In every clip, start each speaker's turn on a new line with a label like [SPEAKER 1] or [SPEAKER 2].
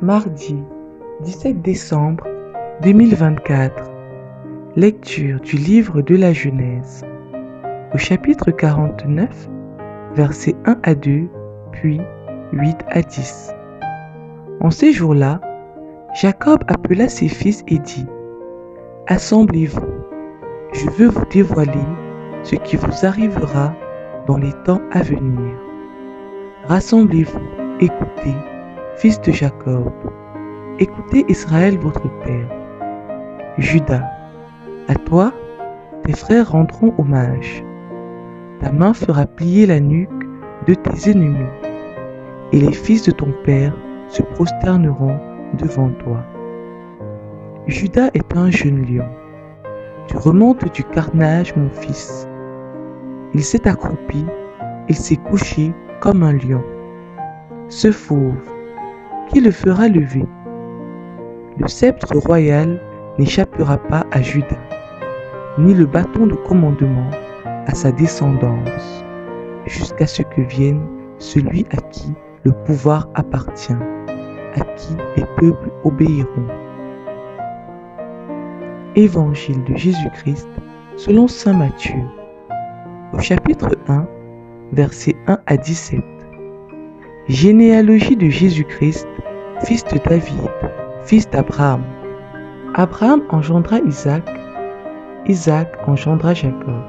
[SPEAKER 1] Mardi 17 décembre 2024. Lecture du livre de la Genèse. Au chapitre 49, versets 1 à 2, puis 8 à 10. En ces jours-là, Jacob appela ses fils et dit : « Assemblez-vous, je veux vous dévoiler ce qui vous arrivera dans les temps à venir. Rassemblez-vous, écoutez, fils de Jacob, écoutez Israël votre père. Judas, à toi, tes frères rendront hommage. Ta main fera plier la nuque de tes ennemis, et les fils de ton père se prosterneront devant toi. Judas est un jeune lion. Tu remontes du carnage, mon fils. Il s'est accroupi, il s'est couché comme un lion. Ce fauve, qui le fera lever? Le sceptre royal n'échappera pas à Judas, ni le bâton de commandement à sa descendance, jusqu'à ce que vienne celui à qui le pouvoir appartient, à qui les peuples obéiront. Évangile de Jésus-Christ selon saint Matthieu, au chapitre 1, versets 1 à 17. Généalogie de Jésus-Christ, fils de David, fils d'Abraham. Abraham engendra Isaac, Isaac engendra Jacob.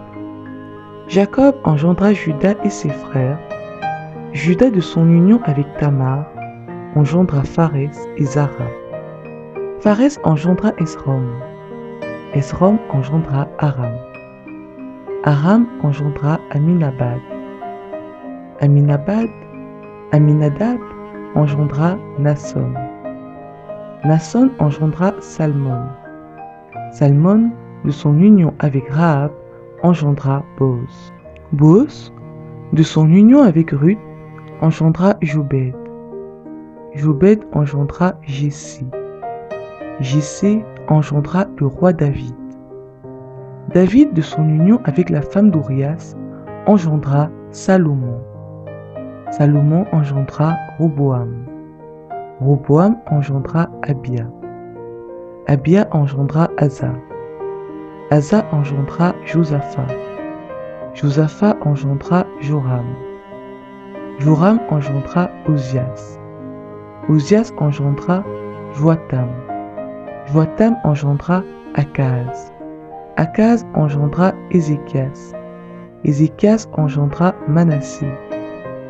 [SPEAKER 1] Jacob engendra Judas et ses frères. Judas de son union avec Tamar engendra Pharès et Zara. Pharès engendra Esrom. Esrom engendra Aram. Aram engendra Aminadab. Aminadab engendra Nasson. Nasson engendra Salmon. Salmon, de son union avec Rahab, engendra Boz. Boz, de son union avec Ruth, engendra Jobed. Jobed engendra Jessé. Jessé engendra le roi David. David, de son union avec la femme d'Urias, engendra Salomon. Salomon engendra Roboam. Roboam engendra Abia. Abia engendra Asa. Asa engendra Josaphat. Josaphat engendra Joram. Joram engendra Ozias. Ozias engendra Joatam. Joatam engendra Akaz. Akaz engendra Ézéchias. Ézéchias engendra Manassé.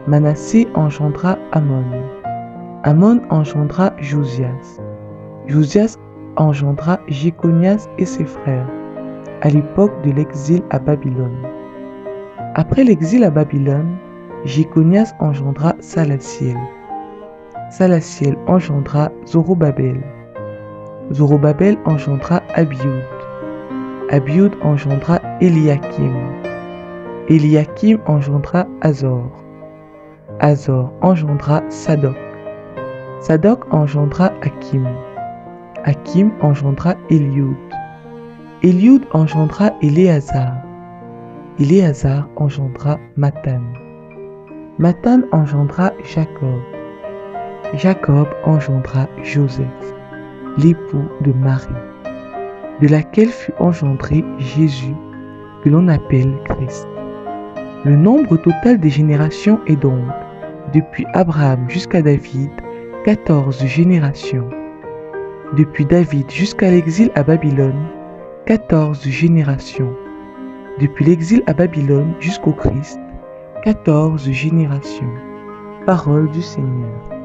[SPEAKER 1] Manassé engendra Amon. Amon engendra Josias. Josias engendra Jéconias et ses frères, à l'époque de l'exil à Babylone. Après l'exil à Babylone, Jéconias engendra Salatiel. Salatiel engendra Zorobabel. Zorobabel engendra Abioud. Abioud engendra Eliakim. Eliakim engendra Azor. Azor engendra Sadok. Sadok engendra Hakim. Hakim engendra Eliud. Eliud engendra Éléazar. Éléazar engendra Mathan. Mathan engendra Jacob. Jacob engendra Joseph, l'époux de Marie, de laquelle fut engendré Jésus, que l'on appelle Christ. Le nombre total des générations est donc, depuis Abraham jusqu'à David, 14 générations. Depuis David jusqu'à l'exil à Babylone, 14 générations. Depuis l'exil à Babylone jusqu'au Christ, 14 générations. Parole du Seigneur.